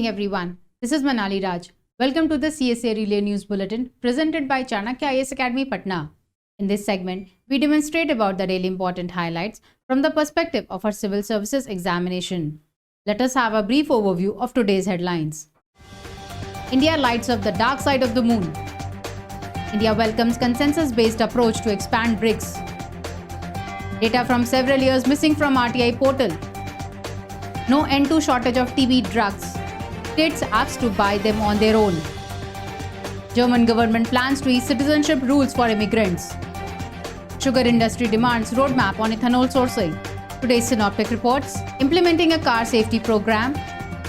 evening, everyone. This is Manali Raj. Welcome to the CSE Relay News Bulletin presented by Chanakya IAS Academy, Patna. In this segment, we demonstrate about the really important highlights from the perspective of our civil services examination. Let us have a brief overview of today's headlines. India lights up the dark side of the moon. India welcomes consensus-based approach to expand BRICS. Data from several years missing from RTI portal. No end to shortage of TB drugs. States asked to buy them on their own. German government plans to ease citizenship rules for immigrants. Sugar industry demands roadmap on ethanol sourcing. Today's synoptic reports. Implementing a car safety program.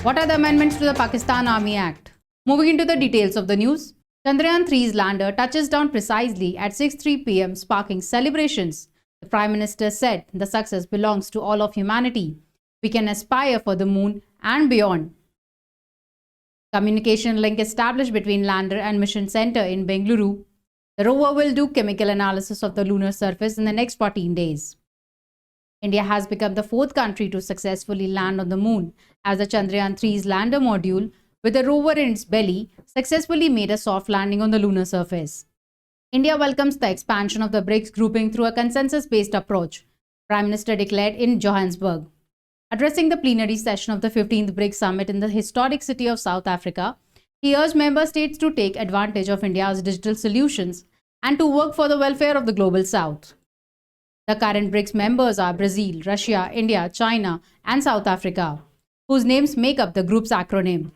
What are the amendments to the Pakistan Army Act? Moving into the details of the news. Chandrayaan 3's lander touches down precisely at 6:03 p.m. sparking celebrations. The Prime Minister said the success belongs to all of humanity. We can aspire for the moon and beyond. Communication link established between lander and mission center in Bengaluru. The rover will do chemical analysis of the lunar surface in the next 14 days. India has become the fourth country to successfully land on the moon as the Chandrayaan 3's lander module, with a rover in its belly, successfully made a soft landing on the lunar surface. India welcomes the expansion of the BRICS grouping through a consensus-based approach, Prime Minister declared in Johannesburg. Addressing the plenary session of the 15th BRICS Summit in the historic city of South Africa, he urged member states to take advantage of India's digital solutions and to work for the welfare of the global South. The current BRICS members are Brazil, Russia, India, China, and South Africa, whose names make up the group's acronym.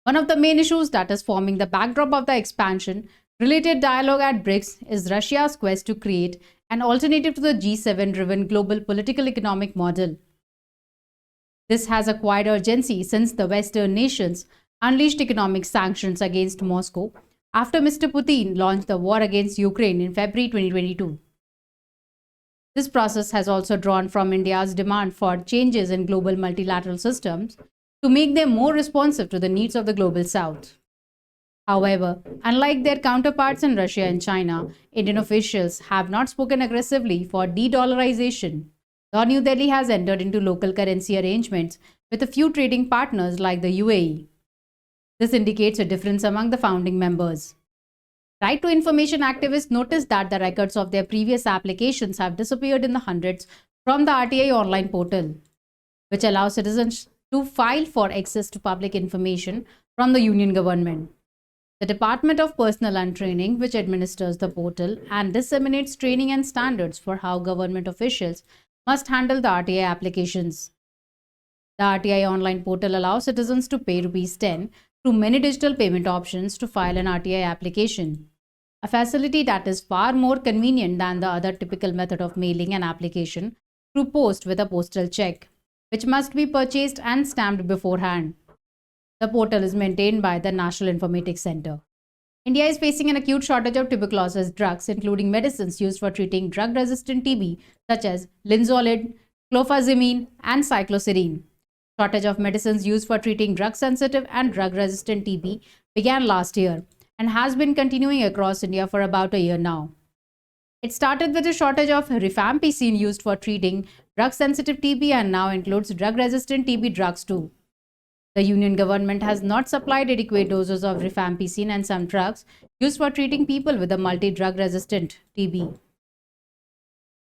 One of the main issues that is forming the backdrop of the expansion-related dialogue at BRICS is Russia's quest to create an alternative to the G7-driven global political economic model. This has acquired urgency since the Western nations unleashed economic sanctions against Moscow after Mr. Putin launched the war against Ukraine in February 2022. This process has also drawn from India's demand for changes in global multilateral systems to make them more responsive to the needs of the global South. However, unlike their counterparts in Russia and China, Indian officials have not spoken aggressively for de-dollarization. Though New Delhi has entered into local currency arrangements with a few trading partners like the UAE. This indicates a difference among the founding members. Right to information activists noticed that the records of their previous applications have disappeared in the hundreds from the RTI online portal, which allows citizens to file for access to public information from the union government. The Department of Personnel and Training, which administers the portal and disseminates training and standards for how government officials must handle the RTI applications. The RTI online portal allows citizens to pay ₹10 through many digital payment options to file an RTI application, a facility that is far more convenient than the other typical method of mailing an application through post with a postal check, which must be purchased and stamped beforehand. The portal is maintained by the National Informatics Center. India is facing an acute shortage of tuberculosis drugs, including medicines used for treating drug-resistant TB, such as linezolid, clofazimine, and cycloserine. Shortage of medicines used for treating drug-sensitive and drug-resistant TB began last year and has been continuing across India for about a year now. It started with a shortage of rifampicin used for treating drug-sensitive TB and now includes drug-resistant TB drugs too. The union government has not supplied adequate doses of rifampicin and some drugs used for treating people with a multi-drug resistant TB.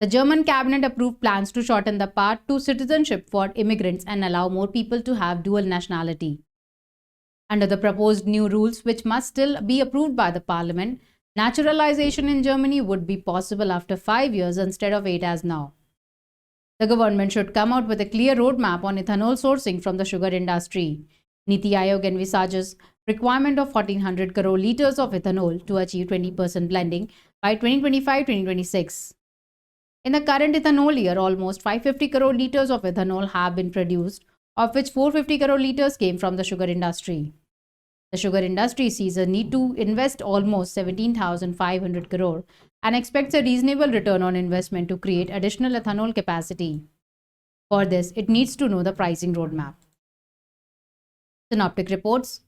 The German cabinet approved plans to shorten the path to citizenship for immigrants and allow more people to have dual nationality. Under the proposed new rules, which must still be approved by the parliament, naturalization in Germany would be possible after 5 years instead of 8 as now. The government should come out with a clear roadmap on ethanol sourcing from the sugar industry. Niti Aayog envisages requirement of 1,400 crore liters of ethanol to achieve 20% blending by 2025-2026. In the current ethanol year, almost 550 crore liters of ethanol have been produced, of which 450 crore liters came from the sugar industry. The sugar industry sees a need to invest almost 17,500 crore and expects a reasonable return on investment to create additional ethanol capacity. For this, it needs to know the pricing roadmap. Synoptic reports.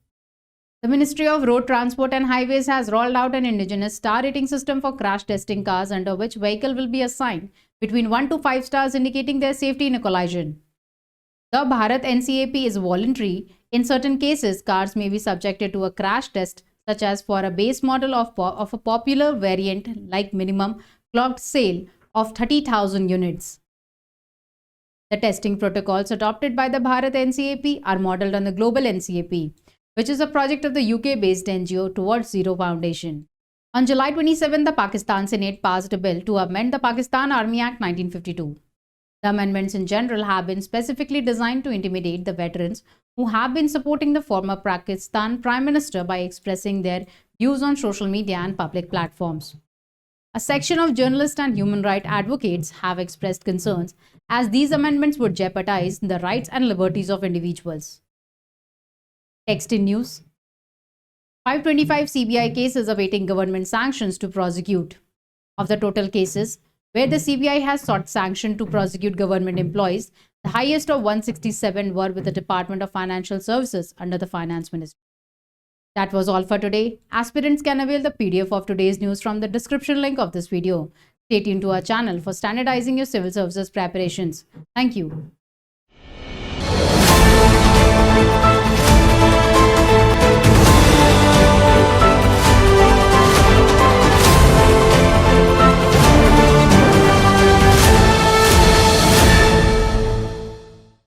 The Ministry of Road Transport and Highways has rolled out an indigenous star rating system for crash testing cars, under which vehicle will be assigned between 1 to 5 stars indicating their safety in a collision. The Bharat NCAP is voluntary. In certain cases, cars may be subjected to a crash test, such as for a base model of a popular variant like minimum clocked sale of 30,000 units. The testing protocols adopted by the Bharat NCAP are modeled on the Global NCAP, which is a project of the UK-based NGO Towards Zero Foundation. On July 27, the Pakistan Senate passed a bill to amend the Pakistan Army Act 1952. The amendments in general have been specifically designed to intimidate the veterans who have been supporting the former Pakistan Prime Minister by expressing their views on social media and public platforms. A section of journalists and human rights advocates have expressed concerns as these amendments would jeopardize the rights and liberties of individuals. Text in news. 525 CBI cases awaiting government sanctions to prosecute. Of the total cases where the CBI has sought sanction to prosecute government employees, the highest of 167 were with the Department of Financial Services under the Finance Ministry. That was all for today. Aspirants can avail the PDF of today's news from the description link of this video. Stay tuned to our channel for standardizing your civil services preparations. Thank you.